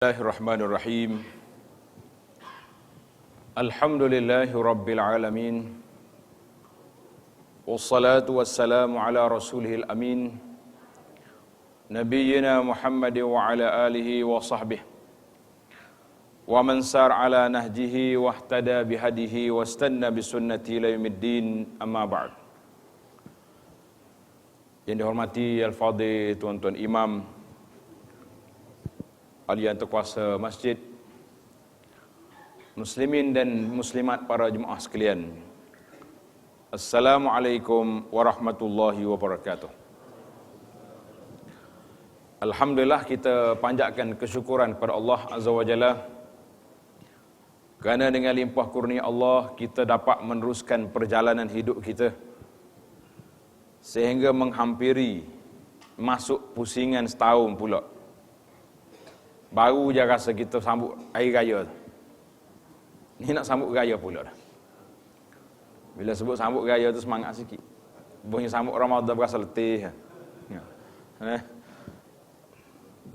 Bismillahirrahmanirrahim. Alhamdulillahi rabbil alamin. Wassalatu wassalamu ala rasulihil amin. Nabiyyina Muhammad wa ala alihi wa sahbihi. Wa man sar ala nahjihi wa ihtada bihadihi wa istanna bisunnati ila yaumiddin, amma ba'd. Yang dihormati al-fadhil tuan-tuan imam, ahli terkuasa masjid, muslimin dan muslimat para jemaah sekalian. Assalamualaikum warahmatullahi wabarakatuh. Alhamdulillah, kita panjatkan kesyukuran kepada Allah Azza wa Jalla kerana dengan limpah kurnia Allah kita dapat meneruskan perjalanan hidup kita sehingga menghampiri masuk pusingan setahun pula. Baru je rasa kita sambut hari raya. Ni nak sambut raya pula dah. Bila sebut sambut raya tu semangat sikit. Bunyi sambut Ramadan berasa letih. Ya.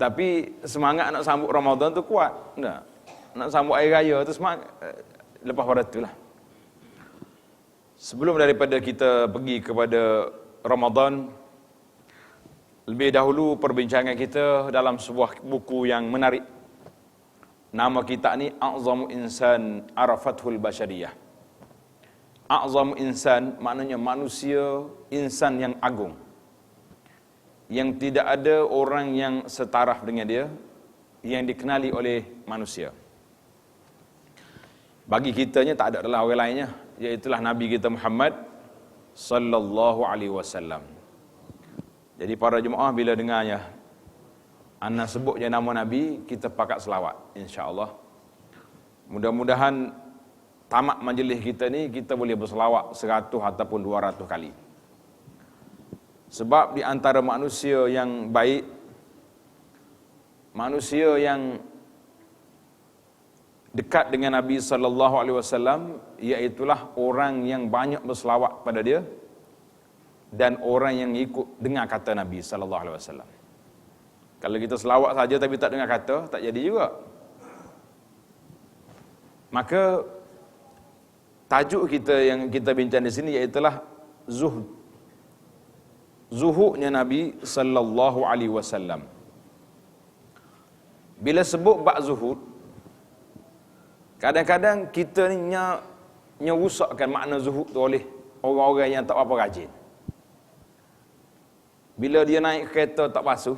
Tapi semangat nak sambut Ramadan tu kuat. Tak? Nak sambut hari raya tu semangat lepas pada tu lah. Sebelum daripada kita pergi kepada Ramadan, lebih dahulu perbincangan kita dalam sebuah buku yang menarik. Nama kitab ni A'zamu Insan Arafathul Bashariyah. A'zamu Insan maknanya manusia, insan yang agung, yang tidak ada orang yang setaraf dengan dia, yang dikenali oleh manusia. Bagi kitanya tak ada adalah orang lainnya, iaitulah Nabi kita Muhammad sallallahu alaihi wasallam. Jadi para jemaah bila dengarnya ana sebut je nama Nabi, kita pakat selawat insya-Allah. Mudah-mudahan tamat majlis kita ni kita boleh berselawat 100 ataupun 200 kali. Sebab di antara manusia yang baik, manusia yang dekat dengan Nabi sallallahu alaihi wasallam, iaitulah orang yang banyak berselawat pada dia dan orang yang ikut dengar kata Nabi sallallahu alaihi wasallam. Kalau kita selawat saja tapi tak dengar kata, tak jadi juga. Maka tajuk kita yang kita bincang di sini iaitulah zuhud. Zuhudnya Nabi sallallahu alaihi wasallam. Bila sebut bab zuhud, kadang-kadang kita ni nyerusakkan makna zuhud tu oleh orang-orang yang tak apa rajin. Bila dia naik kereta tak basuh,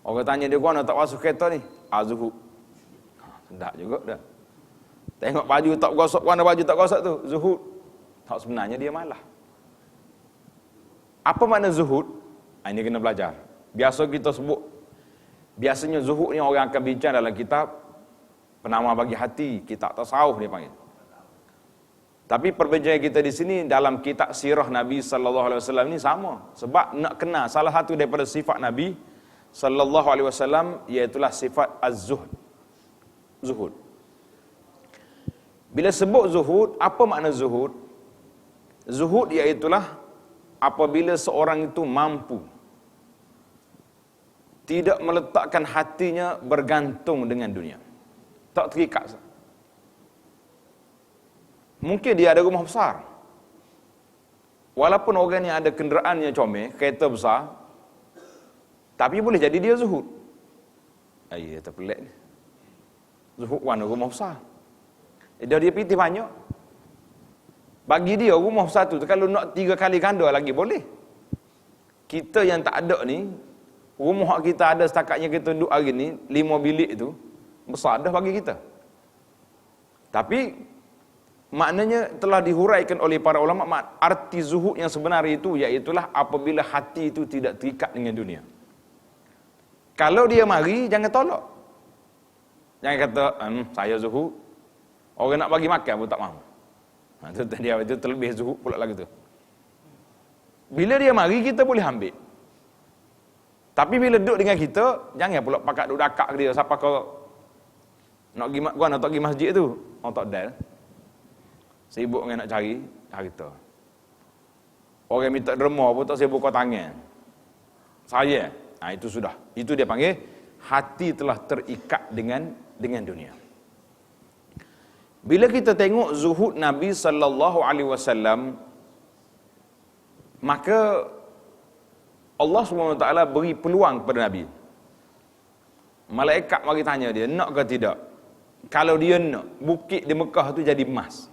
orang tanya dia, "Guna tak basuh kereta ni?" Zuhud. Tak juga dah. Tengok baju tak gosok, guna baju tak gosok tu, zuhud. Tak, sebenarnya dia malah. Apa makna zuhud? Ini kena belajar. Biasa kita sebut, biasanya zuhud ni orang akan bincang dalam kitab Penama Bagi Hati, kitab tasawuf dia panggil. Tapi perbincangan kita di sini dalam kitab sirah Nabi sallallahu alaihi wasallam ni sama. Sebab nak kenal salah satu daripada sifat Nabi sallallahu alaihi wasallam, iaitu sifat az-zuhd. Zuhud. Bila sebut zuhud, apa makna zuhud? Zuhud iaitu apabila seorang itu mampu tidak meletakkan hatinya bergantung dengan dunia. Tak terikat. Mungkin dia ada rumah besar. Walaupun orang yang ada kenderaan yang comel, kereta besar, tapi boleh jadi dia zuhud. Ya, terpelik ni. Zuhud warna rumah besar. Dia pitih banyak. Bagi dia rumah besar tu, kalau nak 3 kali ganda lagi boleh. Kita yang tak ada ni, rumah kita ada setakatnya kita duduk hari ni, 5 bilik tu, besar dah bagi kita. Tapi maknanya telah dihuraikan oleh para ulama, arti zuhud yang sebenar itu iaitulah apabila hati itu tidak terikat dengan dunia. Kalau dia mari, jangan tolak. Jangan kata, saya zuhud, orang nak bagi makan pun tak mahu. Itu terlebih zuhud pula lagu tu. Bila dia mari, kita boleh ambil. Tapi bila duduk dengan kita, jangan pula pakat duduk dakak ke dia. Siapa kau nak pergi masjid tu? Orang tak ada. Sibuk dengan nak cari harta. Orang minta derma pun tak sibuk kau tangan. Saya, itu sudah. Itu dia panggil hati telah terikat dengan dunia. Bila kita tengok zuhud Nabi sallallahu alaihi wasallam, maka Allah SWT beri peluang kepada Nabi. Malaikat mari tanya dia, nak ke tidak? Kalau dia nak, bukit di Mekah tu jadi emas.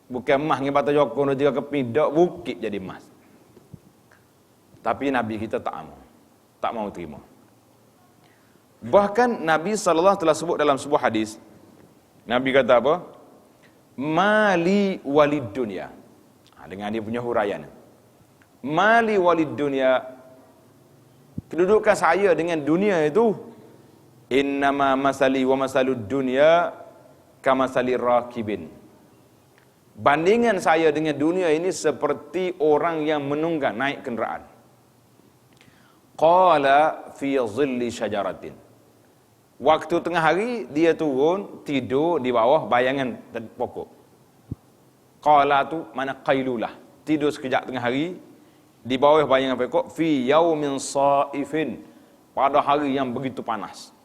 Bukan emas dengan batu jokong dan 3 keping, dak bukit jadi emas. Tapi Nabi kita tak mau terima. Bahkan Nabi SAW telah sebut dalam sebuah hadis, Nabi kata apa? Mali walid dunia. Dengan dia punya huraian. Mali walid dunia, kedudukan saya dengan dunia itu, innama masali wa masalud dunya kamasali rakibin. Bandingan saya dengan dunia ini seperti orang yang menunggang naik kenderaan. Qala fi zilli syajaratin. Waktu tengah hari dia turun tidur di bawah bayangan pokok. Qala tu mana qailulah, tidur sekejap tengah hari di bawah bayangan pokok, fi yaumin saifin, pada hari yang begitu panas.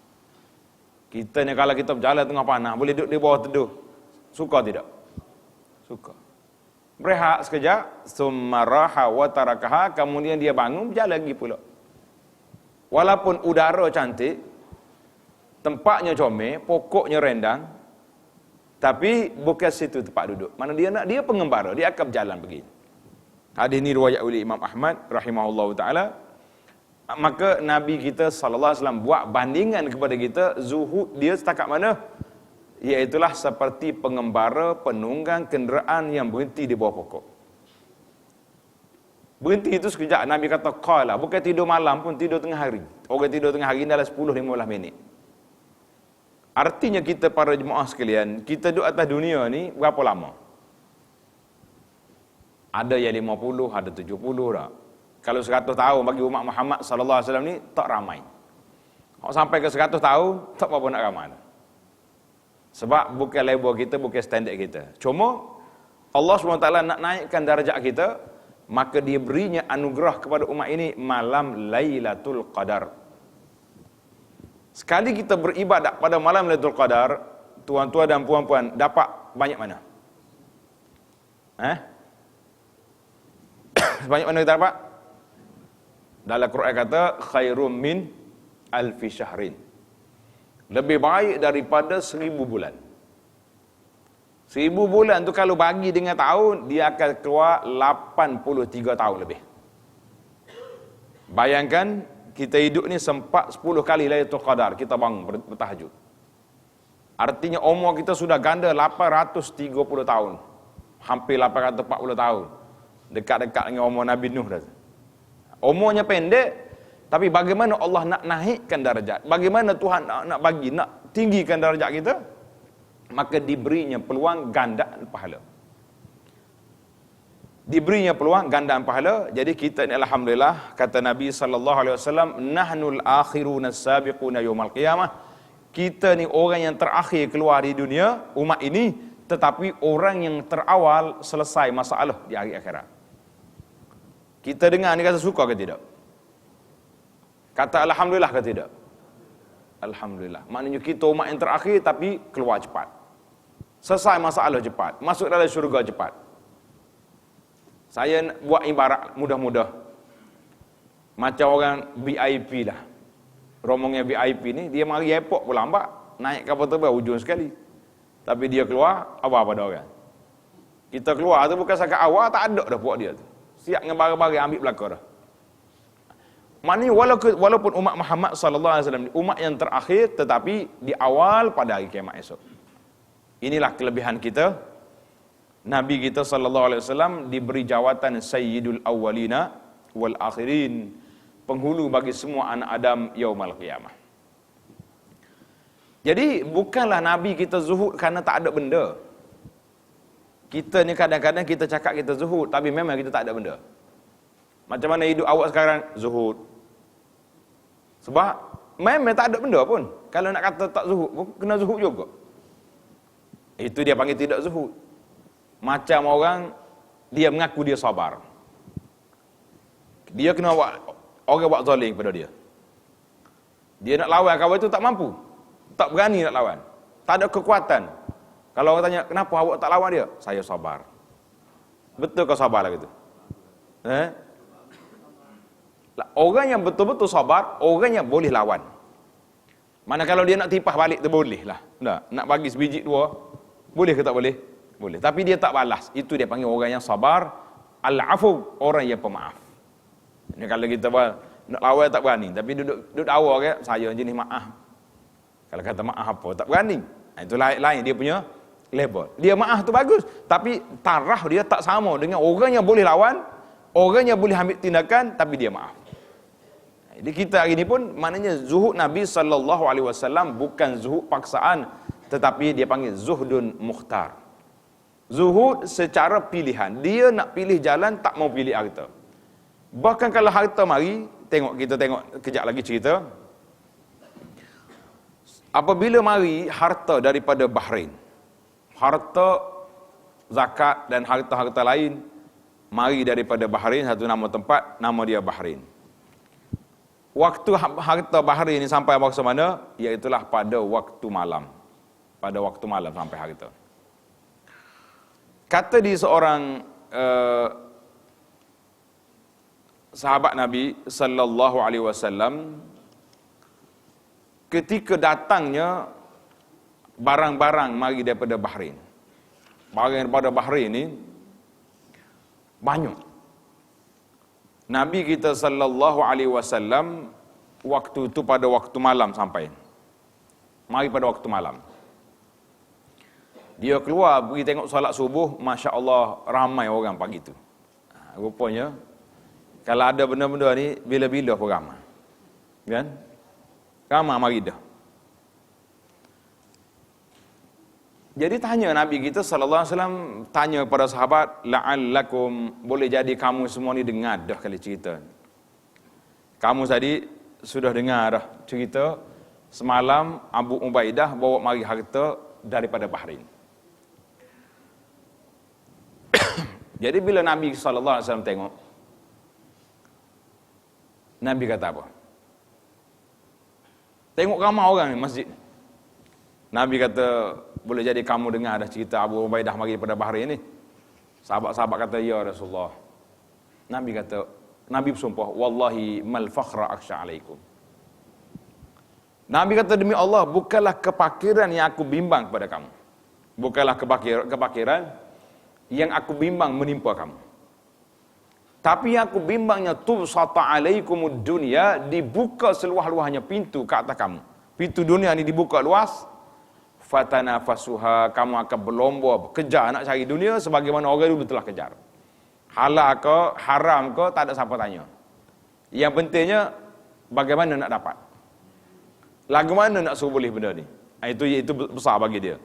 Kita ni kalau kita berjalan tengah panas, boleh duduk di bawah teduh. Suka tidak? Suka. Berehat sekejap, summa raha wa tarakaha, kemudian dia bangun berjalan lagi pula. Walaupun udara cantik, tempatnya comel, pokoknya rendang, tapi bukan situ tempat duduk. Mana dia nak, dia pengembara, dia akan berjalan begini. Hadis ini riwayat oleh Imam Ahmad rahimahullahu taala. Maka Nabi kita sallallahu alaihi wasallam buat bandingan kepada kita, zuhud dia setakat mana? Iaitulah seperti pengembara penunggang kenderaan yang berhenti di bawah pokok. Berhenti itu sekejap, Nabi kata qala, bukan tidur malam pun, tidur tengah hari. Orang tidur tengah hari dalam 10-15 minit. Artinya kita para jemaah sekalian, kita duduk atas dunia ni berapa lama? Ada yang 50, ada 70 dah. Kalau 100 tahun bagi umat Muhammad sallallahu alaihi wasallam ni tak ramai. Kalau sampai ke 100 tahun tak apa nak ramai. Sebab bukan level kita, bukan standard kita. Cuma Allah SWT nak naikkan darjat kita, maka dia berinya anugerah kepada umat ini malam Lailatul Qadar. Sekali kita beribadat pada malam Lailatul Qadar, tuan-tuan dan puan-puan, dapat banyak mana? Banyak mana kita dapat? Dalam Quran kata khairum min alfi syahrin. Lebih baik daripada 1000 bulan. 1000 bulan tu kalau bagi dengan tahun, dia akan keluar 83 tahun lebih. Bayangkan kita hidup ni sempat 10 kali Lailatul Qadar kita bangun bertahajud. Artinya umur kita sudah ganda 830 tahun. Hampir 840 tahun. Dekat-dekat dengan umur Nabi Nuh dah. Umurnya pendek, tapi bagaimana Allah nak naikkan darjat? Bagaimana Tuhan nak tinggikan darjat kita? Maka diberinya peluang gandaan pahala. Diberinya peluang gandaan pahala. Jadi kita ni alhamdulillah, kata Nabi sallallahu alaihi wasallam, nahnul akhiruna sabiquna yaumal qiyamah. Kita ni orang yang terakhir keluar di dunia, umat ini, tetapi orang yang terawal selesai masalah di hari akhirat. Kita dengar ni kata suka ke tidak? Kata alhamdulillah ke tidak? Alhamdulillah. Maknanya kita umat yang terakhir tapi keluar cepat. Selesai masalah cepat. Masuk dalam syurga cepat. Saya buat ibarat mudah-mudah. Macam orang VIP lah. Rombongan VIP ni, dia mari airport pun lambat. Naik kapal terbang ujung sekali. Tapi dia keluar, apa-apa dah orang. Kita keluar tu bukan sakat awal, tak ada dah buat dia tu. Siap dengan barang-barang ambil belakang dah. Maknanya walaupun umat Muhammad sallallahu alaihi wasallam umat yang terakhir, tetapi di awal pada hari kiamat esok. Inilah kelebihan kita. Nabi kita sallallahu alaihi wasallam diberi jawatan Sayyidul Awwalina wal Akhirin, penghulu bagi semua anak Adam yaumal qiyamah. Jadi bukanlah Nabi kita zuhud kerana tak ada benda. Kita ni kadang-kadang kita cakap kita zuhud, tapi memang kita tak ada benda. Macam mana hidup awak sekarang? Zuhud. Sebab memang tak ada benda pun. Kalau nak kata tak zuhud, kena zuhud juga. Itu dia panggil tidak zuhud. Macam orang, dia mengaku dia sabar. Dia kena orang buat zalim kepada dia. Dia nak lawan kawan itu tak mampu. Tak berani nak lawan. Tak ada kekuatan. Kalau orang tanya, kenapa awak tak lawan dia? Saya sabar. Betul kau sabar lah gitu? Orang yang betul-betul sabar, orang yang boleh lawan. Mana kalau dia nak tipah balik tu boleh lah. Nak bagi sebiji dua, boleh ke tak boleh? Boleh. Tapi dia tak balas. Itu dia panggil orang yang sabar. Al-afu, orang yang pemaaf. Ini kalau kita nak lawan tak berani. Tapi duduk awal ke, saya jenis maaf. Kalau kata maaf apa, tak berani. Itu lain dia punya level. Dia maaf tu bagus. Tapi taraf dia tak sama dengan orang yang boleh lawan, orang yang boleh ambil tindakan, tapi dia maaf. Jadi kita hari ini pun maknanya zuhud Nabi SAW bukan zuhud paksaan, tetapi dia panggil zuhdun mukhtar. Zuhud secara pilihan. Dia nak pilih jalan, tak mau pilih harta. Bahkan kalau harta mari, kita tengok kejap lagi cerita. Apabila mari harta daripada Bahrain, harta zakat dan harta-harta lain mari daripada Bahrain, satu nama tempat, nama dia Bahrain. Waktu harta Bahrain ini sampai masa mana? Iaitulah pada waktu malam. Pada waktu malam sampai harta. Kata di seorang sahabat Nabi sallallahu alaihi wasallam, ketika datangnya barang-barang mari daripada Bahrain. Barang daripada Bahrain ini banyak. Nabi kita sallallahu alaihi wasallam waktu itu pada waktu malam sampai. Mari pada waktu malam. Dia keluar pergi tengok solat subuh, masya-Allah ramai orang pagi itu. Rupanya kalau ada benda-benda ni bila-bila pun ramai. Kan? Ramai mari dah. Jadi tanya Nabi kita sallallahu alaihi wasallam, tanya kepada sahabat, la'allakum, boleh jadi kamu semua ni dengar dah kali cerita. Kamu tadi sudah dengar dah cerita semalam Abu Ubaidah bawa mari harta daripada Bahrain. Jadi bila Nabi sallallahu alaihi wasallam tengok, Nabi kata apa? Tengok ramai orang ni masjid. Nabi kata, boleh jadi kamu dengar dah cerita Abu Ubaidah mari daripada Bahrain ni. Sahabat-sahabat kata, ya Rasulullah. Nabi kata, Nabi bersumpah, wallahi mal fakhra akhsha alaikum. Nabi kata, demi Allah, bukanlah kepakiran yang aku bimbang kepada kamu. Bukanlah kepakiran yang aku bimbang menimpa kamu. Tapi yang aku bimbangnya tubsata alaikumud dunya, dibuka seluas-luasnya pintu ke atas kamu. Pintu dunia ni dibuka luas. Fatanafasuha, kamu akan berlomba kejar nak cari dunia sebagaimana orang dulu telah kejar. Halal ke, haram ke, tak ada siapa tanya. Yang pentingnya bagaimana nak dapat. Lagu mana nak suruh boleh benda ni. Itu besar bagi dia.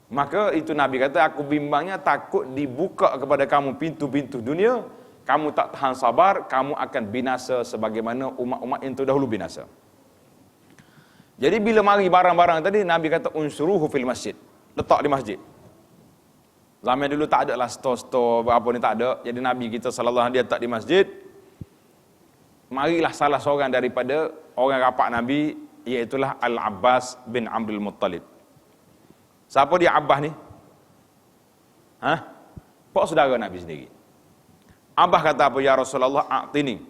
Maka itu Nabi kata, aku bimbangnya takut dibuka kepada kamu pintu-pintu dunia, kamu tak tahan sabar, kamu akan binasa sebagaimana umat-umat yang terdahulu binasa. Jadi bila mari barang-barang tadi, Nabi kata unsuruhu fil masjid. Letak di masjid. Zaman dulu tak ada lah store-store apa ni, tak ada. Jadi Nabi kita sallallahu alaihi wasallam dia letak di masjid. Marilah salah seorang daripada orang rapat Nabi, iaitulah Al-Abbas bin Abdul Muttalib. Siapa dia Abbas ni? Pak saudara Nabi sendiri. Abbas kata apa? Ya Rasulullah, a'tini.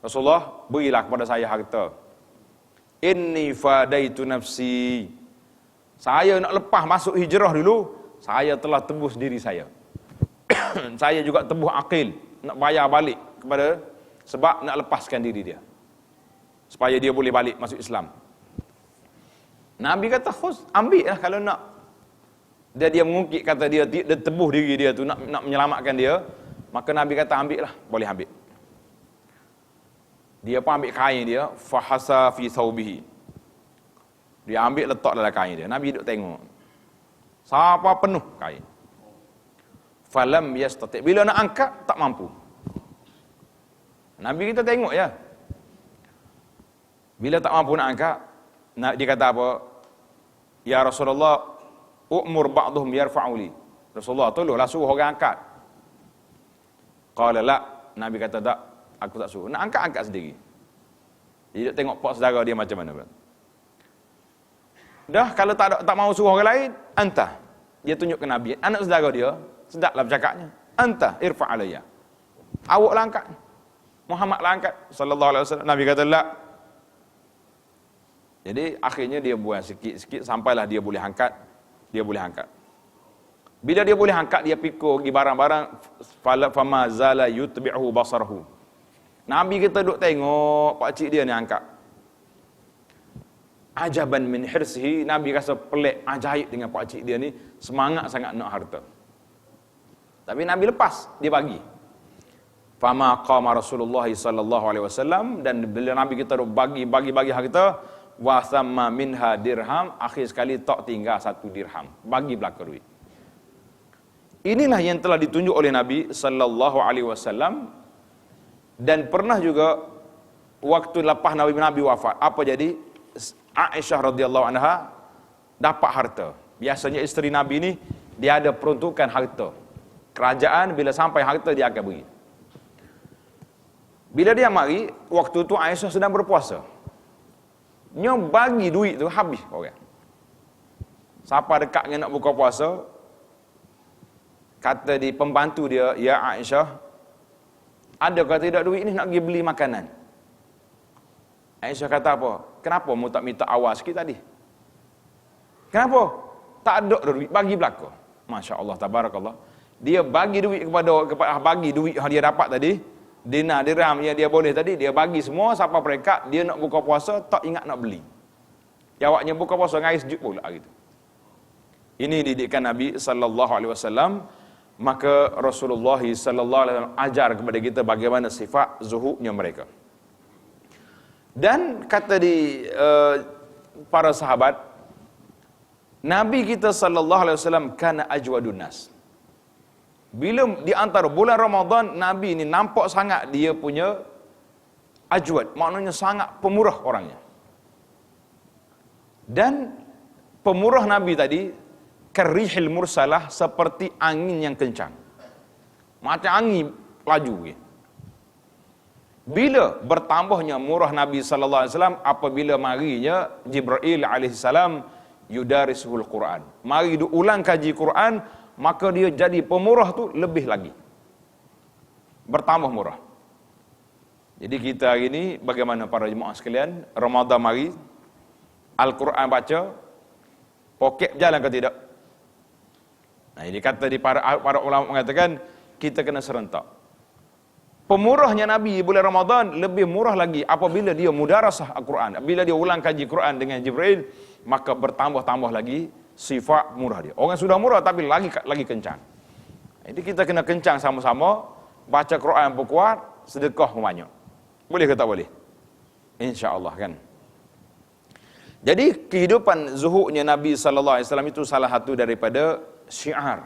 Rasulullah, berilah kepada saya harta. Inni fadaitu nafsi. Saya nak lepas masuk hijrah dulu, saya telah tebus diri saya. Saya juga tebus akil, nak bayar balik kepada, sebab nak lepaskan diri dia, supaya dia boleh balik masuk Islam. Nabi kata, khus, ambil lah kalau nak. Dia mengungkit, kata dia tebus diri dia tu, nak menyelamatkan dia. Maka Nabi kata, ambil lah, boleh ambil. Dia pun ambil kain dia, fahasa fi thawbihi. Dia ambil letak dalam kain dia. Nabi duduk tengok. Siapa penuh kain. Falam yastati'. Bila nak angkat, tak mampu. Nabi kita tengok ya. Bila tak mampu nak angkat, dia kata apa? Ya Rasulullah, umur ba'duhum yarfa'u li. Rasulullah, tolonglah suruh orang angkat. Qala la. Nabi kata tak, aku tak suruh. Nak angkat-angkat sendiri. Dia tengok pak saudara dia macam mana. Dah kalau tak mau suruh orang lain, anta. Dia tunjuk ke Nabi, anak saudara dia, sedaplah bercakapnya. Anta irfa' alayya. Awak lah angkat. Muhammad lah angkat sallallahu alaihi wasallam. Nabi kata la. Jadi akhirnya dia buang sikit-sikit sampailah dia boleh angkat. Dia boleh angkat. Bila dia boleh angkat, dia pikul pergi barang-barang, fama zala yutbi'uhu basarahu. Nabi kita duk tengok pak cik dia ni angkat. Ajaban min hirsihi, Nabi rasa pelik, ajaib dengan pak cik dia ni, semangat sangat nak harta. Tapi Nabi lepas, dia bagi. Fama qama Rasulullah sallallahu alaihi wasallam, dan bila Nabi kita duk bagi harta, wa thamma minha dirham, akhir sekali tak tinggal 1 dirham, bagi belaka duit. Inilah yang telah ditunjuk oleh Nabi sallallahu alaihi wasallam. Dan pernah juga waktu lepas Nabi wafat, apa jadi? Aisyah radhiyallahu anha dapat harta. Biasanya isteri Nabi ni dia ada peruntukan harta. Kerajaan bila sampai harta dia akan beri. Bila dia mari, waktu tu Aisyah sedang berpuasa. Dia bagi duit tu habis orang. Siapa dekat dengan nak buka puasa, kata di pembantu dia, ya Aisyah, ada kata tidak duit ni nak pergi beli makanan. Aisyah kata apa? Kenapa mu tak minta awal sikit tadi? Kenapa? Tak ada duit, bagi belaka. Masya Allah, tabarakallah. Dia bagi duit kepada bagi duit yang dia dapat tadi, dinar dirham yang dia boleh tadi, dia bagi semua sampai mereka dia nak buka puasa tak ingat nak beli. Jawabnya buka puasa ngais juk pula gitu. Ini didikan Nabi sallallahu alaihi wasallam. Maka Rasulullah sallallahu alaihi wasallam ajar kepada kita bagaimana sifat zuhudnya mereka. Dan kata di para sahabat, Nabi kita sallallahu alaihi wasallam kana ajwadun nas. Bila di antara bulan Ramadan, Nabi ini nampak sangat dia punya ajwad, maknanya sangat pemurah orangnya. Dan pemurah Nabi tadi karihil mursalah, seperti angin yang kencang. Macam angin laju. Bila bertambahnya murah Nabi sallallahu alaihi wasallam apabila marinya Jibril alaihi salam yudarisuhul Quran. Mari diulang kaji Quran, maka dia jadi pemurah tu lebih lagi. Bertambah murah. Jadi kita hari ini bagaimana para jemaah sekalian, Ramadan mari, Al-Quran baca, poket berjalan ke tidak? Nah, ini kata di para ulama mengatakan kita kena serentak. Pemurahnya Nabi bulan Ramadan lebih murah lagi apabila dia mudarasah Al-Quran. Bila dia ulang kaji Quran dengan Jibril, maka bertambah-tambah lagi sifat murah dia. Orang sudah murah tapi lagi kencang. Jadi kita kena kencang sama-sama, baca Quran berkuat, sedekah banyak. Boleh ke tak boleh? Insya-Allah kan. Jadi kehidupan zuhudnya Nabi sallallahu alaihi wasallam itu salah satu daripada syiar,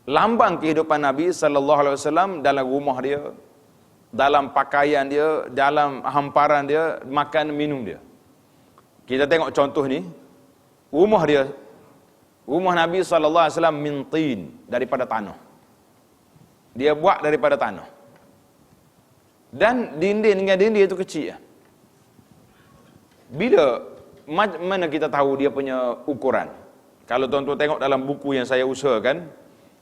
lambang kehidupan Nabi sallallahu alaihi wasallam dalam rumah dia, dalam pakaian dia, dalam hamparan dia, makan minum dia. Kita tengok contoh ni, rumah dia, rumah Nabi sallallahu alaihi wasallam min tin, daripada tanah. Dia buat daripada tanah. Dan dinding dengan dinding itu kecil. Bila mana kita tahu dia punya ukuran? Kalau tuan-tuan tengok dalam buku yang saya usahakan,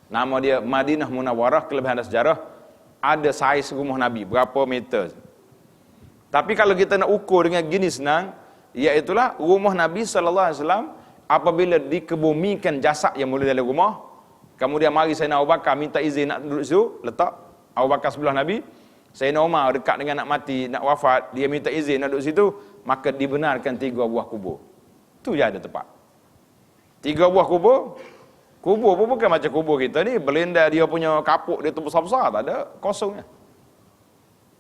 nama dia Madinah Munawwarah, kelebihan dan sejarah, ada saiz rumah Nabi, berapa meter. Tapi kalau kita nak ukur dengan gini senang, iaitulah rumah Nabi sallallahu alaihi wasallam apabila dikebumikan jasad yang mulia dalam rumah, kemudian mari Sayyidina Abu Bakar minta izin nak duduk situ, letak Abu Bakar sebelah Nabi, Sayyidina Umar dekat dengan nak mati, nak wafat, dia minta izin nak duduk situ, maka dibenarkan 3 buah kubur. Tu je ada tempat. 3 buah kubur. Kubur pun bukan macam kubur kita ni, belenda dia punya kapuk dia tu besar-besar, tak ada, kosongnya.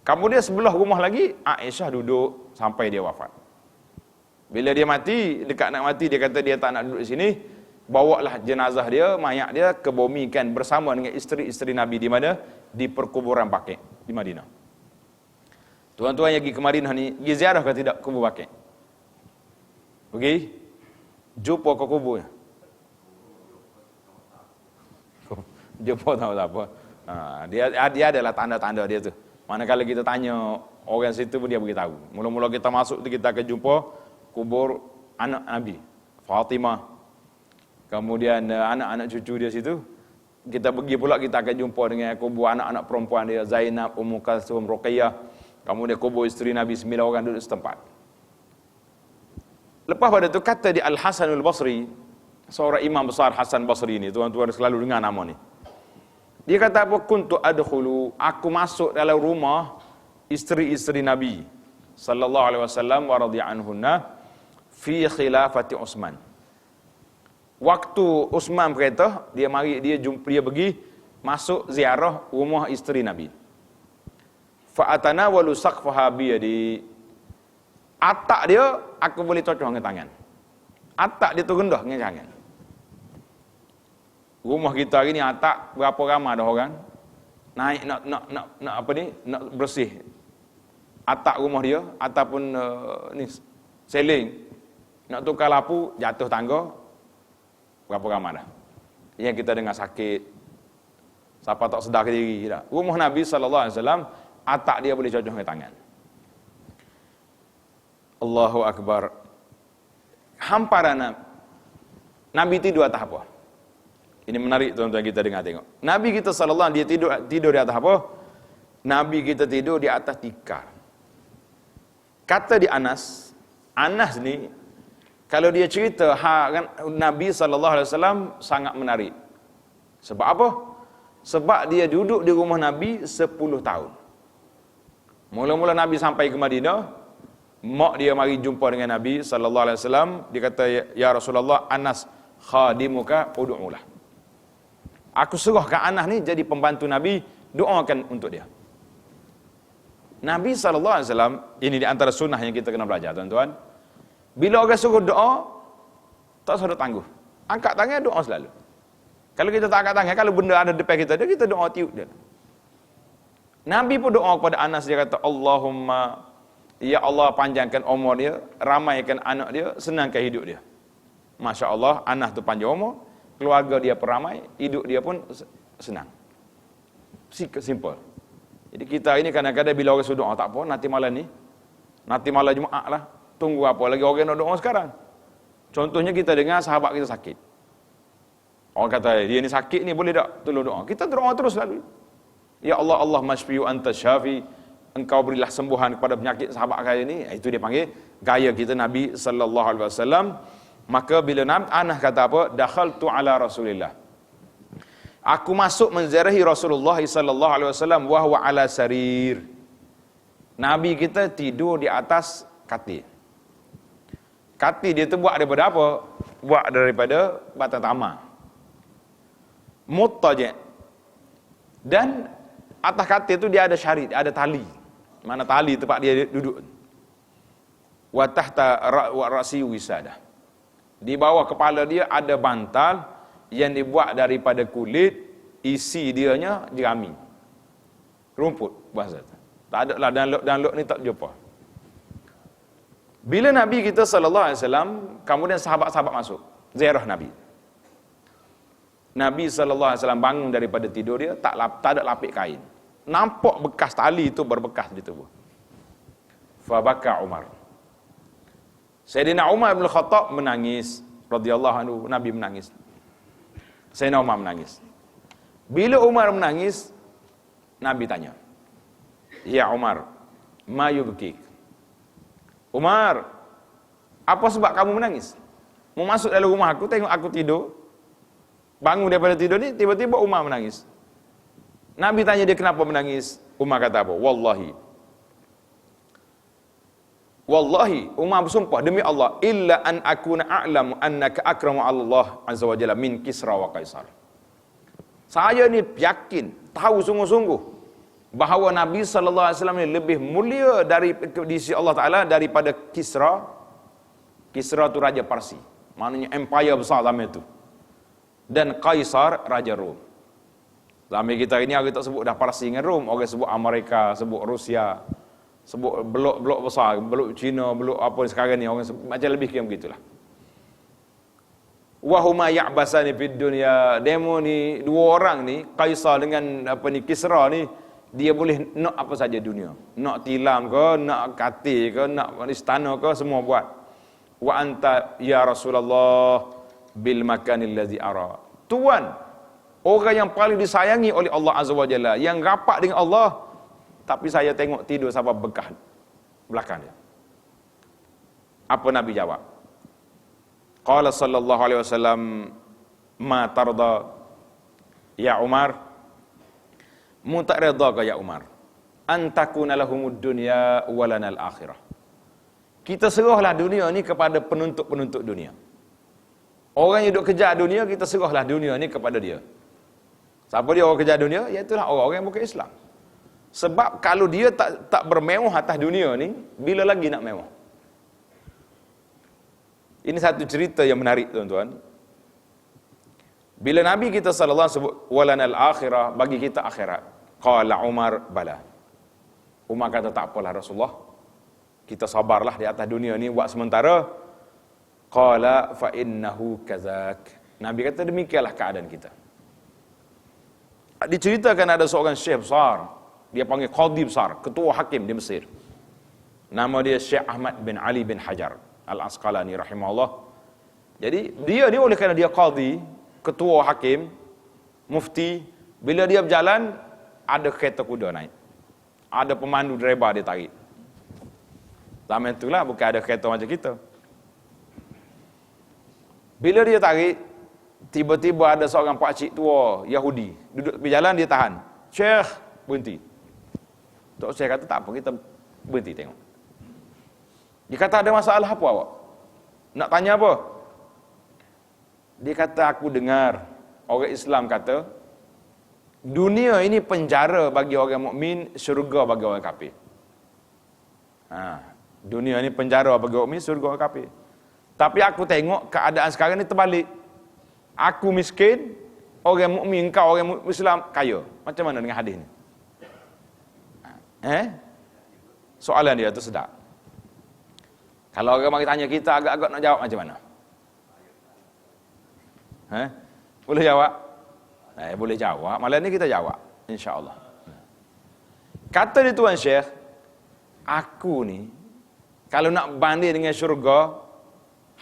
Kemudian sebelah rumah lagi, Aisyah duduk sampai dia wafat. Bila dia mati, dekat nak mati, dia kata dia tak nak duduk di sini, bawalah jenazah dia, mayat dia, kebumikan bersama dengan isteri-isteri Nabi di mana? Di perkuburan Baqi' di Madinah. Tuan-tuan yang pergi ke Madinah ni, pergi ziarah ke tidak kubur Baqi'? Pergi? Jumpa ke kuburnya? Jumpa tahu tak apa. Dia adalah tanda-tanda dia tu. Manakala kita tanya Orang situ pun dia beritahu. Mula-mula kita masuk tu kita akan jumpa kubur anak Nabi, Fatimah. Kemudian anak-anak cucu dia situ. Kita pergi pula kita akan jumpa dengan kubur anak-anak perempuan dia, Zainab, Ummu Kalsum, Ruqayyah. Kemudian kubur isteri Nabi 9 orang duduk setempat. Lepas pada tu kata di Al-Hasanul Basri, seorang imam besar Hasan Basri ni, tuan-tuan selalu dengar nama ni. Dia kata apa? Kuntu adkhulu, aku masuk dalam rumah isteri-isteri Nabi sallallahu alaihi wasallam wa radhiya anhunna fi khilafati Utsman. Waktu Utsman berkata, dia pergi masuk ziarah rumah isteri Nabi. Fa atanawalu saqfaha bi yadi. Atak dia aku boleh cocok dengan tangan. Atak dia tu rendah dengan tangan. Rumah kita hari ni atak berapa ramai dah orang naik nak apa ni, nak bersih atak rumah dia ataupun ni seling nak tukar lapu, jatuh tangga, berapa ramai dah yang kita dengar sakit, siapa tak sedar ke diri dah. Rumah Nabi sallallahu alaihi wasallam atak dia boleh cocok dengan tangan. Allahu akbar. Hamparan Nabi tidur atas apa? Ini menarik tuan-tuan, kita dengar tengok. Nabi kita sallallahu alaihi wasallam dia tidur di atas apa? Nabi kita tidur di atas tikar. Kata di Anas ni kalau dia cerita Nabi sallallahu alaihi wasallam sangat menarik. Sebab apa? Sebab dia duduk di rumah Nabi 10 tahun. Mula-mula Nabi sampai ke Madinah, mak dia mari jumpa dengan Nabi sallallahu alaihi wasallam, dia kata, ya Rasulullah, Anas khadimuka ud'ulah. Aku suruhkan Anas ni jadi pembantu Nabi, doakan untuk dia. Nabi SAW, ini di antara sunnah yang kita kena belajar, tuan-tuan. Bila orang suruh doa, tak usah tangguh. Angkat tangan, doa selalu. Kalau kita tak angkat tangan, kalau benda ada depan kita doa tiup dia. Nabi pun doa kepada Anas, dia kata, Allahumma, ya Allah panjangkan umur dia, ramaikan anak dia, senangkan hidup dia. Masya Allah, Anas tu panjang umur, keluarga dia peramai, hidup dia pun senang. Simple. Jadi kita ini kadang-kadang bila orang sudah doa, tak apa, nanti malam Jumaat lah. Tunggu apa lagi orang nak doa sekarang. Contohnya kita dengar sahabat kita sakit. Orang kata, dia ni sakit ni, boleh tak tolong doa? Kita doa terus lalu. Ya Allah, Allah masfiyu anta syafi. Engkau berilah sembuhan kepada penyakit sahabat saya ni. Itu dia panggil gaya kita Nabi sallallahu alaihi wasallam. Maka bila Anas kata apa? Dakhaltu ala Rasulillah. Aku masuk menziarahi Rasulullah sallallahu alaihi wasallam wa huwa ala sarir. Nabi kita tidur di atas katil. Katil dia tu buat daripada apa? Buat daripada batu tamar. Muttaji'. Dan atas katil tu dia ada syarit, ada tali. Mana tali tempat dia duduk. Wa tahta ra'si wisadah. Di bawah kepala dia ada bantal yang dibuat daripada kulit, isi dianya jerami. Rumput bahasa tu. Tak ada lah download ni tak jumpa. Bila Nabi kita sallallahu alaihi wasallam, kemudian sahabat-sahabat masuk ziarah Nabi. Nabi sallallahu alaihi wasallam bangun daripada tidur dia, tak ada lapik kain. Nampak bekas tali itu berbekas di tubuh. Fa baka Umar. Sayyidina Umar bin Khattab menangis radhiyallahu anhu, Nabi menangis. Sayyidina Umar menangis. Bila Umar menangis, Nabi tanya, "Ya Umar, ma yubkik?" Umar, apa sebab kamu menangis? Mau masuk dalam rumah aku, tengok aku tidur. Bangun daripada tidur ni, tiba-tiba Umar menangis. Nabi tanya dia kenapa menangis. Umar kata apa? Wallahi, Umar bersumpah demi Allah, illa an akuna a'lamu annaka akramu Allah azza wa jalla min Kisra wa Kaisar. Saya ni yakin, tahu sungguh-sungguh bahawa Nabi sallallahu alaihi wasallam ni lebih mulia dari di sisi Allah Taala daripada Kisra. Kisra tu raja Parsi, maknanya empire besar zaman itu. Dan Kaisar raja Rom. Zaman kita ini orang tak sebut dah Parsi dengan Rom, orang sebut Amerika, sebut Rusia, sebut blok-blok besar, blok Cina, blok apa sekarang ni, orang sebut, macam lebih kayak begitulah. Wa huma ya'basani fid dunya. Demo ni dua orang ni, Kaisar dengan apa ni Kisra ni, Dia boleh nak apa saja dunia. Nak tilam ke, nak katil ke, nak istana ke, semua buat. Wa anta ya Rasulullah bil makanil ladzi ara. Tuan, orang yang paling disayangi oleh Allah Azza wa Jalla, yang rapat dengan Allah, tapi saya tengok tidur sampai bekah belakang dia. Apa Nabi jawab? Qala sallallahu alaihi wasallam, ma tarda ya Umar, mu tak redha ke ya Umar, antakuna lahumud dunya walanal akhirah. Kita serahlah dunia ni kepada penuntut-penuntut dunia. Orang yang duk kejar dunia, kita serahlah dunia ni kepada dia. Siapa dia orang kejar dunia? Iaitulah orang-orang yang bukan Islam. Sebab kalau dia tak bermewah atas dunia ni, bila lagi nak mewah? Ini satu cerita yang menarik, tuan-tuan. Bila Nabi kita sallallahu alaihi wasallam sebut walanal akhirah, bagi kita akhirat. Qala Umar bala. Umar kata tak apalah Rasulullah, kita sabarlah di atas dunia ni buat sementara. Qala fa innahu kadzak. Nabi kata demikianlah keadaan kita. Diceritakan ada seorang syekh besar, dia panggil qadhi besar, ketua hakim di Mesir. Nama dia Syekh Ahmad bin Ali bin Hajar Al-Asqalani rahimahullah. Jadi dia ni oleh kerana dia qadhi, ketua hakim, mufti, bila dia berjalan ada kereta kuda naik. Ada pemandu driver dia tarik. Zaman itulah bukan ada kereta macam kita. Bila dia tarik, tiba-tiba ada seorang pakcik tua Yahudi duduk tepi jalan, dia tahan. Syekh, berhenti. Tok Syekh kata tak apa, kita berhenti tengok. Dia kata ada masalah apa awak? Nak tanya apa? Dia kata aku dengar orang Islam kata dunia ini penjara bagi orang mukmin, syurga bagi orang kafir. Dunia ini penjara bagi orang mukmin, syurga orang kafir. Tapi aku tengok keadaan sekarang ni terbalik. Aku miskin, orang mukmin, kau orang Islam kaya. Macam mana dengan hadis ni? Soalan dia tu sedap. Kalau orang mari tanya kita, agak-agak nak jawab macam mana? Boleh jawab? Boleh jawab. Malam ni kita jawab, insya-Allah. Kata dia Tuan Syekh, aku ni kalau nak banding dengan syurga,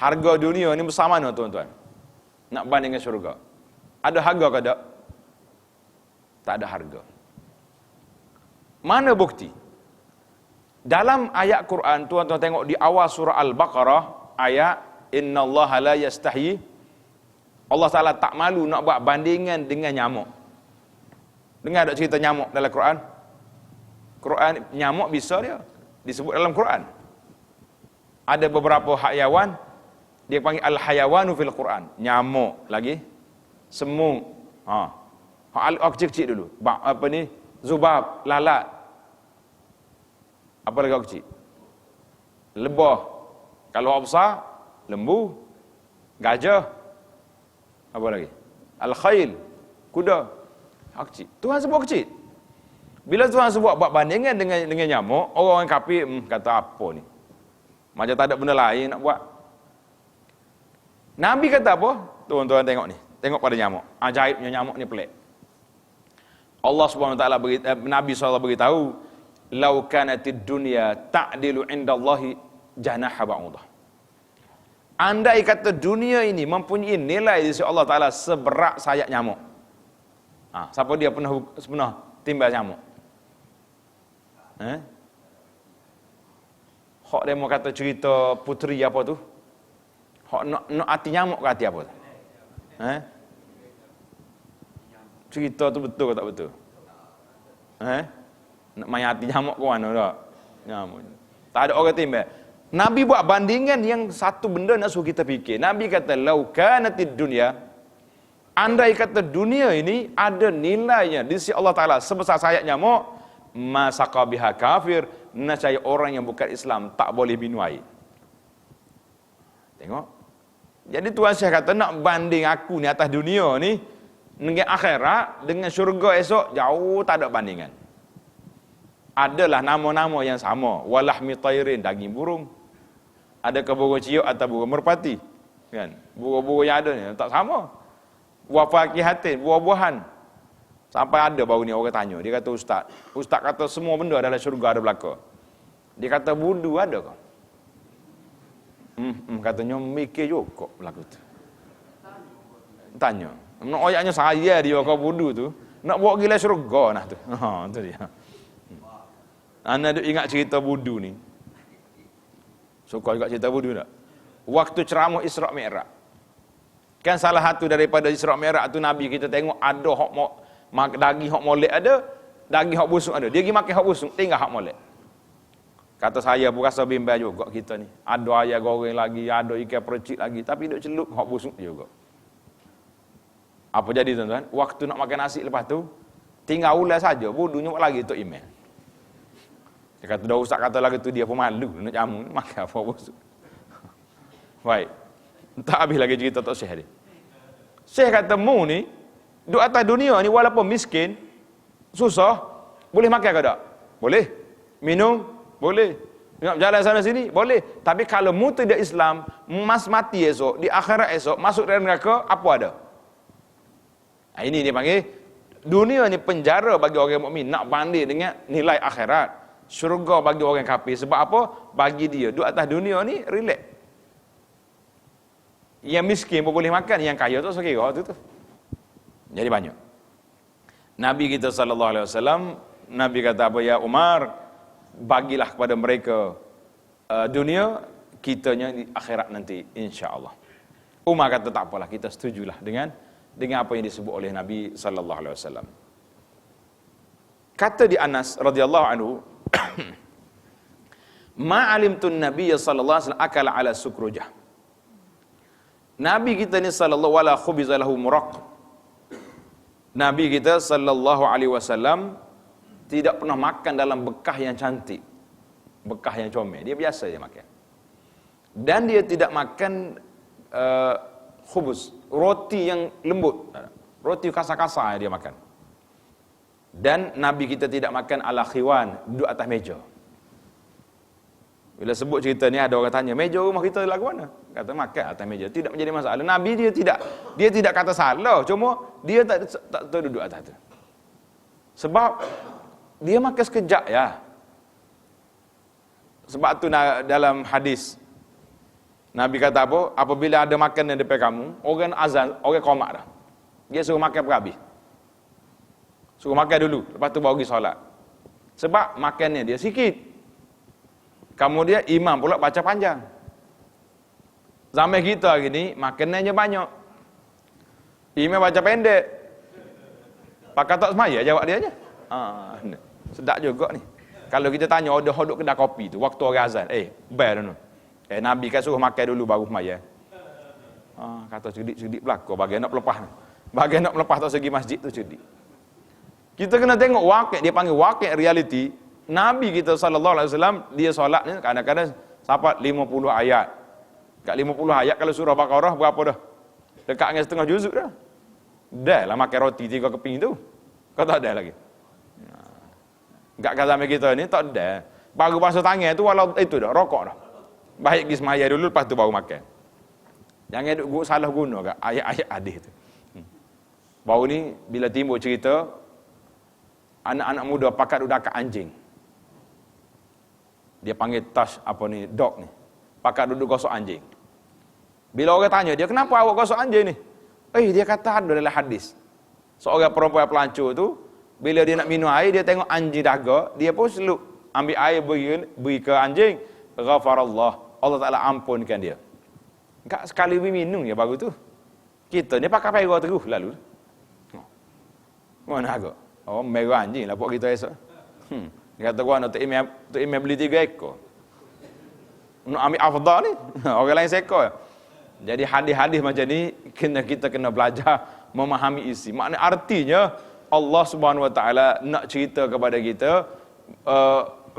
harga dunia ni bersama mana tuan-tuan? Nak banding dengan syurga. Ada harga ke tak? Tak ada harga. Mana bukti? Dalam ayat Quran, tuan-tuan tengok di awal surah Al-Baqarah, ayat innallaha la yastahi. Allah Ta'ala tak malu nak buat bandingan dengan nyamuk. Dengar tak cerita nyamuk dalam Quran? Quran, nyamuk bisa dia disebut dalam Quran. Ada beberapa hayawan dia panggil al-hayawanu fil Quran. Nyamuk lagi, semut, kecil-kecil dulu. Apa ni? Zubab, lalat. Apa lagi kecil? Lebah. Kalau besar, lembu, gajah. Apa lagi? Al-khail, kuda. Kecil. Tuhan sebut kecil. Bila Tuhan sebut buat bandingan dengan nyamuk, orang kafir kata apa ni? Macam tak ada benda lain nak buat. Nabi kata apa? Tuan-tuan tengok ni. Tengok pada nyamuk. Ajaibnya nyamuk ni pelik. Allah Subhanahu Wa Taala Nabi SAW beritahu, "Lau kanatid dunya ta'dilu 'indallahi janaha ba'udah." Andai kata dunia ini mempunyai nilai di sisi Allah Taala seberat sayap nyamuk. Siapa dia pernah timbal nyamuk? Hak dia mau kata cerita puteri apa tu? Hak nak hati nyamuk ke hati apa tu? Cerita tu betul ke tak betul? Nak main hati nyamuk ke mana tak? Nyamuk. Tak ada orang timbal. Nabi buat bandingan yang satu benda nak suruh kita fikir. Nabi kata, "Lau kanatid dunya", andai kata dunia ini ada nilainya di sisi Allah Ta'ala sebesar sayap nyamuk, masaqa biha kafir, nescaya orang yang bukan Islam tak boleh minum air. Tengok. Jadi Tuan Syekh kata nak banding aku ni atas dunia ni dengan akhirat, dengan syurga esok, jauh tak ada bandingan. Adalah nama-nama yang sama. Walahmi tayrin, daging burung. Adakah burung ciuk atau burung merpati? Kan? Burung-burung yang ada ni tak sama. Wa fakihatin, buah-buahan. Sampai ada baru ni orang tanya, dia kata ustaz kata semua benda dalam syurga ada belaka. Dia kata wudu ada ke? Katanya mikir juga berlaku tu. Tanya. Nak ayatnya saya dia kau wudu tu, nak bawa gila syurga nah tu. Ha tu dia. Ana duk ingat cerita wudu ni. Suka juga cerita wudu tak? Waktu ceramah Isra Mi'raj. Kan salah satu daripada Isra Mi'raj tu Nabi kita tengok ada hak daging hak molek ada, daging hak busuk ada. Dia pergi makan hak busuk, tinggal hak molek. Kata saya pun rasa bimbang juga kita ni. Ada ayam goreng lagi, ada ikan percik lagi, tapi duk celup hak busuk juga. Apa jadi tuan-tuan? Waktu nak makan nasi lepas tu, tinggal ulas saja, wudunya buat lagi untuk email. Dia kata, dah ustaz kata lagi tu dia pun malu nak jamu, makan apa busuk. Baik. Tak habis lagi cerita Tok Syekh ni. Syekh kata, mu ni, duk atas dunia ni walaupun miskin, susah, boleh makan ke tak? Boleh. Minum? Boleh. Nak jalan sana sini? Boleh. Tapi kalau mu tidak Islam, mas mati esok, di akhirat esok, masuk dalam neraka, apa ada? Ini dia panggil, dunia ni penjara bagi orang mukmin nak banding dengan nilai akhirat. Syurga bagi orang kafir. Sebab apa? Bagi dia, duk atas dunia ni, relax. Yang miskin pun boleh makan, yang kaya tu sekira tu. Jadi banyak. Nabi kita sallallahu alaihi wasallam, Nabi kata apa? Ya Umar, bagilah kepada mereka dunia, kitanya di akhirat nanti insya-Allah. Umar kata tak apalah, kita setujulah dengan apa yang disebut oleh Nabi sallallahu alaihi wasallam. Kata di Anas radhiyallahu anhu, ma alimtu an-nabiy sallallahu alaihi wasallam akala ala sukrujah. Nabi kita ni sallallahu wala khubiza lahu muraq. Nabi kita sallallahu alaihi wasallam tidak pernah makan dalam bekah yang cantik, bekah yang comel. Dia biasa dia makan. Dan dia tidak makan khubuz, roti yang lembut, roti kasar-kasar dia makan. Dan Nabi kita tidak makan ala khiwan, duduk atas meja. Bila sebut cerita ni ada orang tanya, meja rumah kita lagu mana? Kata makan atas meja, tidak menjadi masalah. Nabi dia tidak kata salah, cuma dia tak duduk atas tu. Sebab dia makan sekejap ya. Sebab tu dalam hadis Nabi kata apa? Apabila ada makanan depan kamu, orang azan, orang qomat dah. Dia suruh makan berhabis. Suruh makan dulu, lepas tu baru pergi solat. Sebab makannya dia sikit. Kemudian imam pula baca panjang. Zaman kita hari ni makanannya banyak. Imam baca pendek. Pakai tak semaya jawab dia aja. Sedap juga ni. Kalau kita tanya ada hodok kedai kopi tu waktu orang azan, bayar dulu. Nabi kan suruh makan dulu baru semaya. Kata cerdik-cerdik belaka bagi nak pelepah. Bagi nak pelepah tak segi masjid tu cerdik. Kita kena tengok wakil, dia panggil wakil reality. Nabi kita sallallahu alaihi wasallam dia solat ni kadang-kadang sampai 50 ayat. Kat 50 ayat kalau surah Baqarah berapa dah? Dekat dengan setengah juzuk dah. Dah lah makan roti 3 keping tu. Kau tak ada lagi. Enggak kata zaman kita ni tak ada. Baru basuh tangan tu walau itu dah rokok dah. Baik pergi semaya dulu lepas tu baru makan. Jangan duk salah guna kat ayat-ayat hadis tu. Baru ni bila timbul cerita anak-anak muda pakat duduk dekat anjing. Dia panggil touch apa ni, dog ni. Pakat duduk gosok anjing. Bila orang tanya dia, kenapa awak gosok anjing ni? Dia kata ada dalam hadis. Seorang perempuan pelancur tu, bila dia nak minum air, dia tengok anjing dahaga, dia pun seluk ambil air beri ke anjing. Ghafarallah. Allah Ta'ala ampunkan dia. Enggak sekali minum dia baru tu. Kita ni pakai perah terus lalu. Mana agak? Merah anjing lah buat kita esok. Dia kata gua nak Tok Imam beli 3 ekor. Nak ambil afdal ni, orang lain seekor. Jadi hadis-hadis macam ni kita kena belajar memahami isi. Maknanya artinya Allah Subhanahu Wa Taala nak cerita kepada kita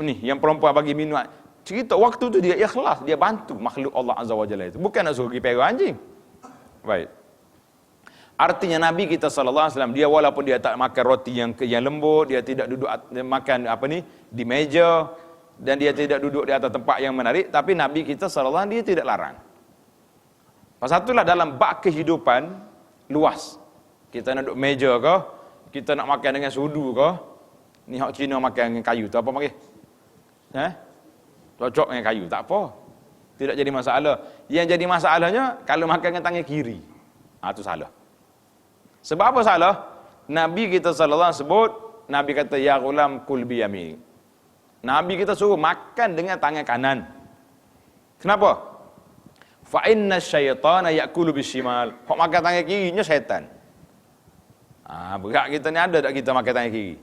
ni yang perempuan bagi minum. Cerita waktu tu dia ikhlas, dia bantu makhluk Allah Azza wa Jalla itu. Bukan nak suruh pergi perah anjing. Baik. Artinya Nabi kita sallallahu alaihi wasallam dia walaupun dia tak makan roti yang lembut, dia tidak duduk makan di meja dan dia tidak duduk di atas tempat yang menarik, tapi Nabi kita sallallahu alaihi wasallam dia tidak larang. Pasal itulah dalam bab kehidupan luas. Kita nak duduk meja ke, kita nak makan dengan sudu ke? Ni hak Cina makan dengan kayu tu apa panggil? Cocok dengan kayu, tak apa. Tidak jadi masalah. Yang jadi masalahnya kalau makan dengan tangan kiri. Itu salah. Sebab apa salah? Nabi kita sallallahu alaihi wasallam sebut, Nabi kata ya ghulam kul bi yamin. Nabi kita suruh makan dengan tangan kanan. Kenapa? Fa inna syaitana ya'kulu bishimal. Hok makan tangan kirinya syaitan. Berat kita ni ada tak kita makan tangan kiri?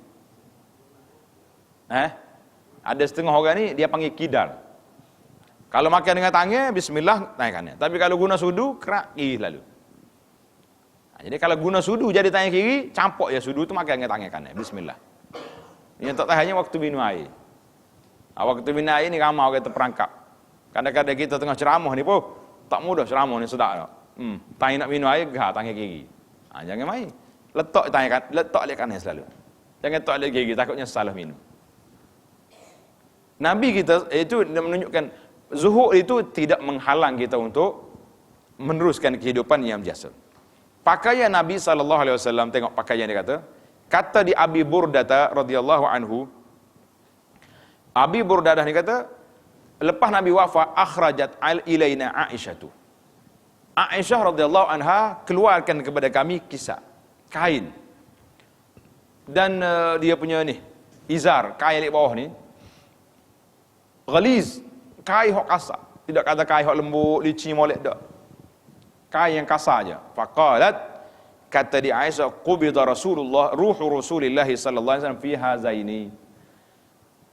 Ada setengah orang ni dia panggil kidal. Kalau makan dengan tangan, bismillah, tangan kanan. Tapi kalau guna sudu, kerak kiri lalu. Jadi kalau guna sudu jadi tangan kiri, campur ya sudu tu makan dengan tangan kanan. Bismillah. Yang tak tahannya waktu minum air. Waktu minum air ni ramai orang terperangkap. Kadang-kadang kita tengah ceramah ni pun, tak mudah ceramah ni sedap tak. Tangan nak minum air, tangan kiri. Jangan main. Letak tangan kanan, letak lihat kanan selalu. Jangan letak lihat kiri, takutnya salah minum. Nabi kita itu menunjukkan zuhud itu tidak menghalang kita untuk meneruskan kehidupan yang biasa. Pakaian Nabi SAW, tengok pakaian dia kata di Abi Burdah radhiyallahu anhu, Abi Burdah ni kata, lepas Nabi wafat, akhrajat ilaina Aisyah tu. Aisyah radhiyallahu anha keluarkan kepada kami kisah kain. Dan dia punya ni izar, kain di bawah ni ghaliz, kain hok kasar. Tidak kata kain hok lembut, licin molek dak. Kain yang kasar aja. Faqalat, kata di Aisyah, qubida Rasulullah, ruhu Rasulillah sallallahu alaihi wasallam fi hazaini.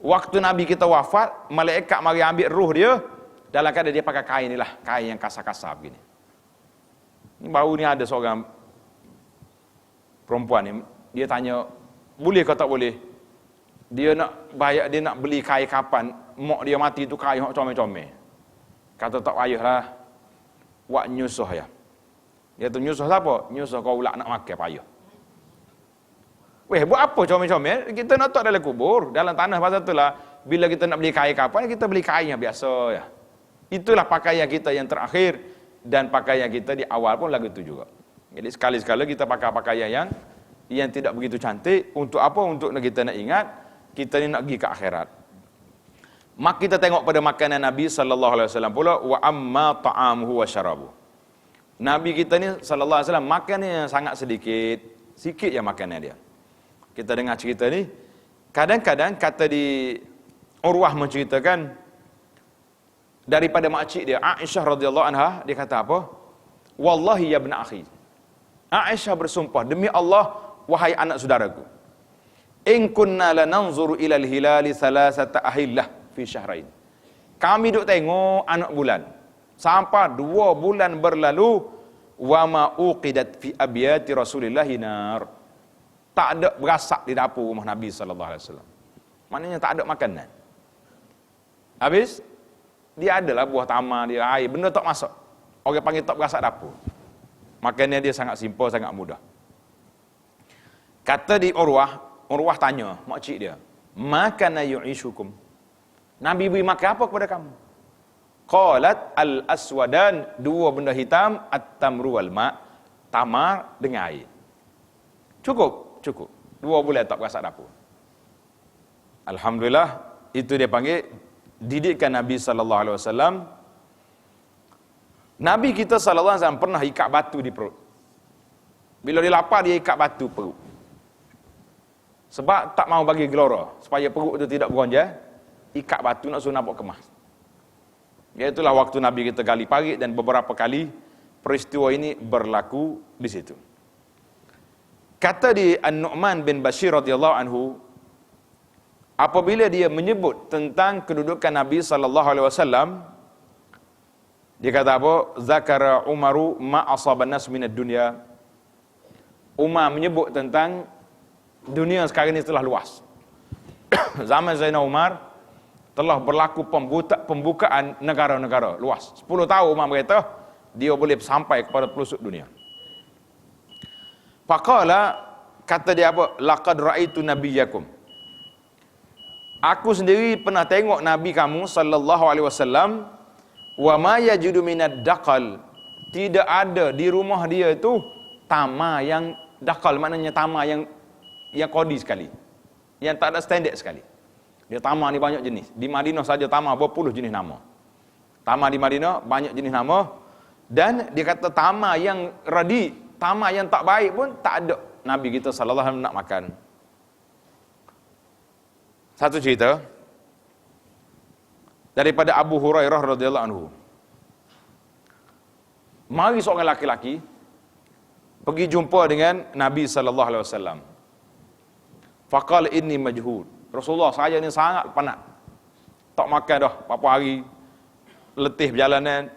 Waktu Nabi kita wafat, malaikat mari ambil ruh dia, dalam keadaan dia pakai kain inilah, kain yang kasar-kasar begini. Ini baru ni ada seorang perempuan ni, dia tanya, boleh ke tak boleh? Dia nak bayar, dia nak beli kain kapan, mak dia mati tu kain hok comel-comel. Kata tak payahlah, buat nyusuh ya. Dia tu nyusuh siapa? Nyusuh kau ulak nak makan payah. Buat apa comel-comel? Kita nak letak dalam kubur, dalam tanah. Pasal itulah, bila kita nak beli kain kapan, kita beli kain yang biasa ya. Itulah pakaian kita yang terakhir, dan pakaian kita di awal pun lagu itu juga. Jadi sekali-sekala kita pakai pakaian yang tidak begitu cantik. Untuk apa? Untuk kita nak ingat, kita ni nak pergi ke akhirat. Mak kita tengok pada makanan Nabi sallallahu alaihi wasallam pula, wa amma ta'amuhu wa syarabu. Nabi kita ni sallallahu alaihi wasallam makannya sangat sikit yang makanan dia. Kita dengar cerita ni, kadang-kadang kata di Urwah menceritakan daripada makcik dia Aisyah radhiyallahu anha, dia kata apa? Wallahi ya ibn akhi. Aisyah bersumpah, demi Allah wahai anak saudaraku. In kunna lananzuru ila al-hilali thalathata ahillah fi syahrain. Kami duk tengok anak bulan sampai 2 bulan berlalu, wa ma uqidat fi abyati Rasulillah nar. Tak ada berasak di dapur rumah Nabi sallallahu alaihi wasallam. Maknanya tak ada makanan. Habis dia adalah buah tamar dia, air, benda tak masak. Orang panggil tak berasak dapur. Makannya dia sangat simple, sangat mudah. Kata di Urwah tanya makcik dia, "Makana yu'ishukum?" Nabi beri makan apa kepada kamu? Qalat al-aswadan, 2 benda hitam, at-tamru wal ma', tamar dengan air. Cukup. 2 bulan tak berasak dapur. Alhamdulillah, itu dia panggil didikan Nabi sallallahu alaihi wasallam. Nabi kita sallallahu alaihi wasallam pernah ikat batu di perut. Bila dia lapar, dia ikat batu perut. Sebab tak mau bagi gelora, supaya perut itu tidak beronjal, ikat batu nak suruh nampak kemas. Iaitulah waktu Nabi kita gali parit, dan beberapa kali peristiwa ini berlaku di situ. Kata di An-Nu'man bin Bashir radhiyallahu anhu, apabila dia menyebut tentang kedudukan Nabi sallallahu alaihi wasallam, dia kata apa? Zakara Umaru ma asaban nas minad dunya. Umar menyebut tentang dunia sekarang ini telah luas. Zaman Zainal Umar telah berlaku pembukaan negara-negara luas. 10 tahun Umar berkata dia boleh sampai kepada pelosok dunia. Faqala, kata dia apa? Laqad ra'aitu nabiyyakum. Aku sendiri pernah tengok Nabi kamu sallallahu alaihi wasallam, wa ma yajidu minad daqal. Tidak ada di rumah dia itu tamar yang daqal, maknanya tamar yang yang kodi sekali. Yang tak ada standard sekali. Dia tamar ni banyak jenis. Di Madinah saja tamar berpuluh jenis nama. Tamar di Madinah banyak jenis nama. Dan dia kata tamar yang radi, tamar yang tak baik pun tak ada Nabi kita sallallahu alaihi wasallam nak makan. Satu cerita daripada Abu Hurairah radhiyallahu anhu. Mari seorang laki-laki pergi jumpa dengan Nabi sallallahu alaihi wasallam. Faqala inni majhud. Rasulullah, saya ni sangat penat. Tak makan dah berapa hari. Letih perjalanan.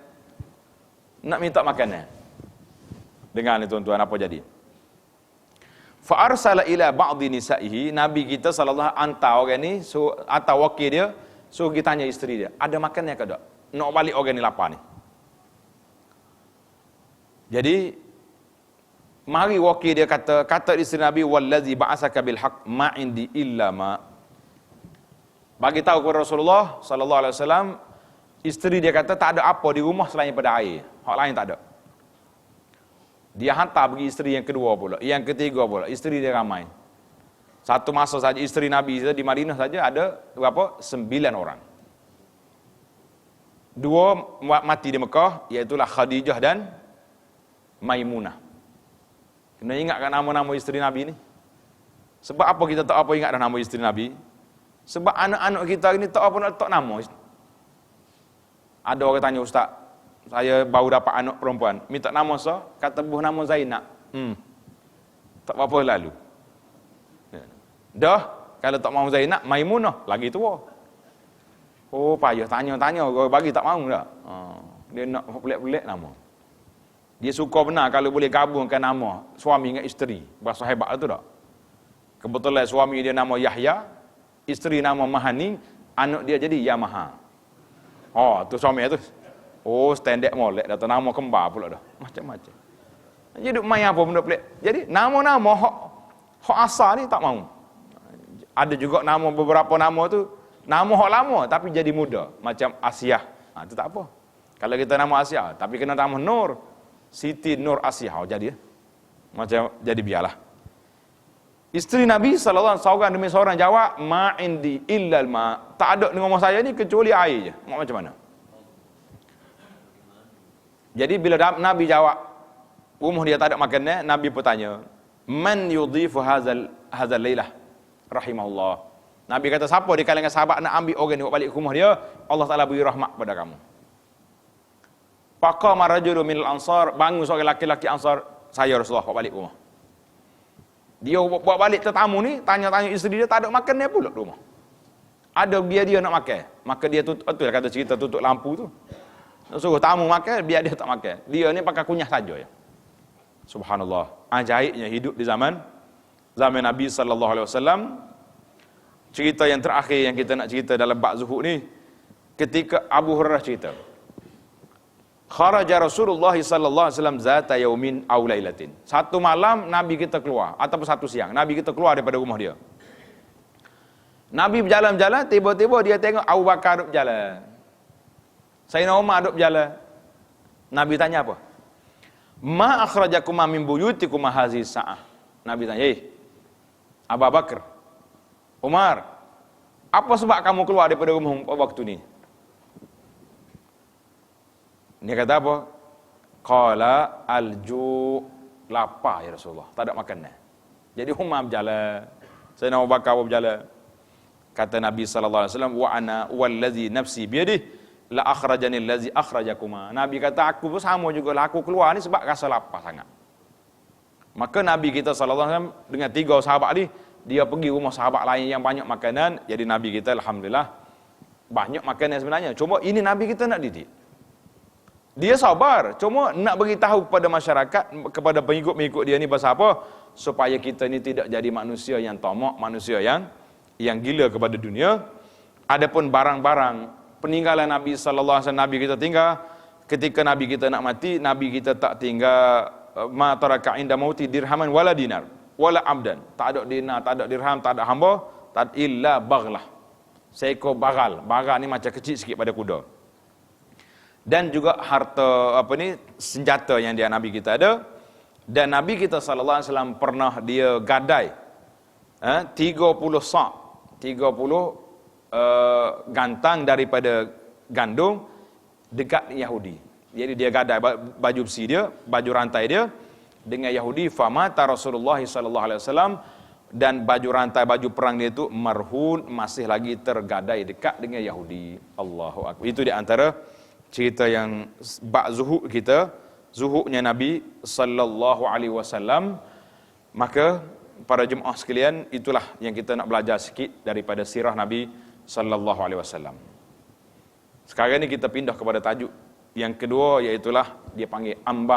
Nak minta makanan. Dengar ni tuan-tuan apa jadi. Fa arsala ila ba'dhi nisa'ihi, Nabi kita sallallahu hantar orang ni, atau wakil dia, suruh pergi tanya isteri dia, ada makannya ke tak? Nak balik orang ni lapar ni. Jadi mari wakil dia kata isteri Nabi, wallazi ba'asaka bil haqq ma indi illa ma. Bagi tahu kepada Rasulullah sallallahu alaihi wasallam, isteri dia kata tak ada apa di rumah selain pada air. Hak lain tak ada. Dia hantar pergi isteri yang kedua pula, yang ketiga pula, isteri dia ramai. Satu masa saja isteri Nabi di Madinah saja ada berapa? 9 orang. 2 mati di Mekah, iaitu Khadijah dan Maimunah. Kena ingatkan nama-nama isteri Nabi ni. Sebab apa kita tak apa ingat dah nama isteri Nabi? Sebab anak-anak kita ni tak apa nak letak nama. Ada orang tanya, ustaz, saya baru dapat anak perempuan, minta nama saya, kata buh nama Zainab. Tak apa-apa lalu. Dah, kalau tak mahu Zainab, Maimunah, lagi tua. Oh, payah tanya-tanya, bagi tak mahu dah. Dia nak pelik-pelik nama. Dia suka benar kalau boleh gabungkan nama suami dengan isteri. Bahasa hebat tu tak? Kebetulan suami dia nama Yahya, isteri nama Mahani, anak dia jadi Yamaha. Oh, tu suami tu. Oh, standard molek dah, nama kembar pula dah. Macam-macam. Jadi main apa benda pelik. Jadi nama-nama hak asal ni tak mahu. Ada juga nama beberapa nama tu, nama hak lama tapi jadi muda, macam Asiah. Itu tak apa. Kalau kita nama Asiah, tapi kena nama Nur, Siti Nur Asiah, jadi macam jadi biarlah. Isteri Nabi sallallahu alaihi wasallam seorang demi seorang jawab, ma indi illal ma. Tak ada di rumah saya ni kecuali air je. Macam mana? Jadi bila Nabi jawab, rumah dia tak ada makanan, Nabi bertanya, man yudhifu hadzal lailah rahimahullah. Nabi kata, siapa di kalangan sahabat nak ambil orang ni buat balik ke rumah dia, Allah Taala beri rahmat pada kamu. Faqama rajulun minal ansar, bangun seorang laki-laki Ansar, saya Rasulullah buat balik ke rumah. Dia buat balik tetamu ni, tanya-tanya isteri dia, tak ada makan dia pula di rumah. Ada dia nak makan, maka dia tutup, betul kata cerita tutup lampu tu. Suruh tamu makan, biar dia tak makan. Dia ni pakai kunyah saja ya. Subhanallah, ajaibnya hidup di zaman Nabi sallallahu alaihi wasallam. Cerita yang terakhir yang kita nak cerita dalam bab zuhud ni, ketika Abu Hurairah cerita, kharaja Rasulullah sallallahu alaihi wasallam zata yaumin aw lailatin. Satu malam Nabi kita keluar, ataupun satu siang Nabi kita keluar daripada rumah dia. Nabi berjalan-jalan, tiba-tiba dia tengok Abu Bakar duduk berjalan, Sayyidina Umar duduk berjalan. Nabi tanya apa? Ma akhrajakuma min buyutikum hazihi sa'ah. Nabi tanya, Abu Bakar, Umar, apa sebab kamu keluar daripada rumah waktu ni? Dia kata apa? Qala alju, lapar ya Rasulullah, tak ada makanan. Jadi Umar berjalan, Sayyidina Abu Bakar berjalan. Kata Nabi sallallahu alaihi wasallam, wa ana wallazi nafsi biyadihi la akhrajani allazi akhrajakuma. Nabi kata, aku pun sama juga lah, aku keluar ni sebab rasa lapar sangat. Maka Nabi kita sallallahu alaihi wasallam dengan 3 sahabat ni, dia pergi rumah sahabat lain yang banyak makanan. Jadi Nabi kita alhamdulillah banyak makanan sebenarnya. Cuma ini Nabi kita nak didik. Dia sabar, cuma nak beritahu kepada masyarakat, kepada pengikut-pengikut dia ni pasal apa? Supaya kita ni tidak jadi manusia yang tamak, manusia yang gila kepada dunia. Adapun barang-barang peninggalan Nabi sallallahu alaihi wasallam, Nabi kita tinggal, ketika Nabi kita nak mati, Nabi kita tak tinggal ma taraka inda mauti dirhaman wala dinar wala abdan. Tak ada dinar, tak ada dirham, tak ada hamba, tak illa baghlah. Seekor bagal. Bagal ni macam kecil sikit pada kuda. Dan juga harta senjata yang dia Nabi kita ada. Dan Nabi kita sallallahu alaihi wasallam pernah dia gadai 30 sa', 30 gantang daripada gandum dekat Yahudi. Jadi dia gadai baju besi dia, baju rantai dia dengan Yahudi. Famata Rasulullah sallallahu alaihi wasallam, dan baju rantai, baju perang dia itu marhun, masih lagi tergadai dekat dengan Yahudi. Allahu akbar. Itu di antara cerita yang bab zuhud kita, zuhudnya Nabi sallallahu alaihi wasallam. Maka para jemaah sekalian, itulah yang kita nak belajar sikit daripada sirah Nabi sallallahu alaihi wasallam. Sekarang ni kita pindah kepada tajuk yang kedua, iaitulah dia panggil ambang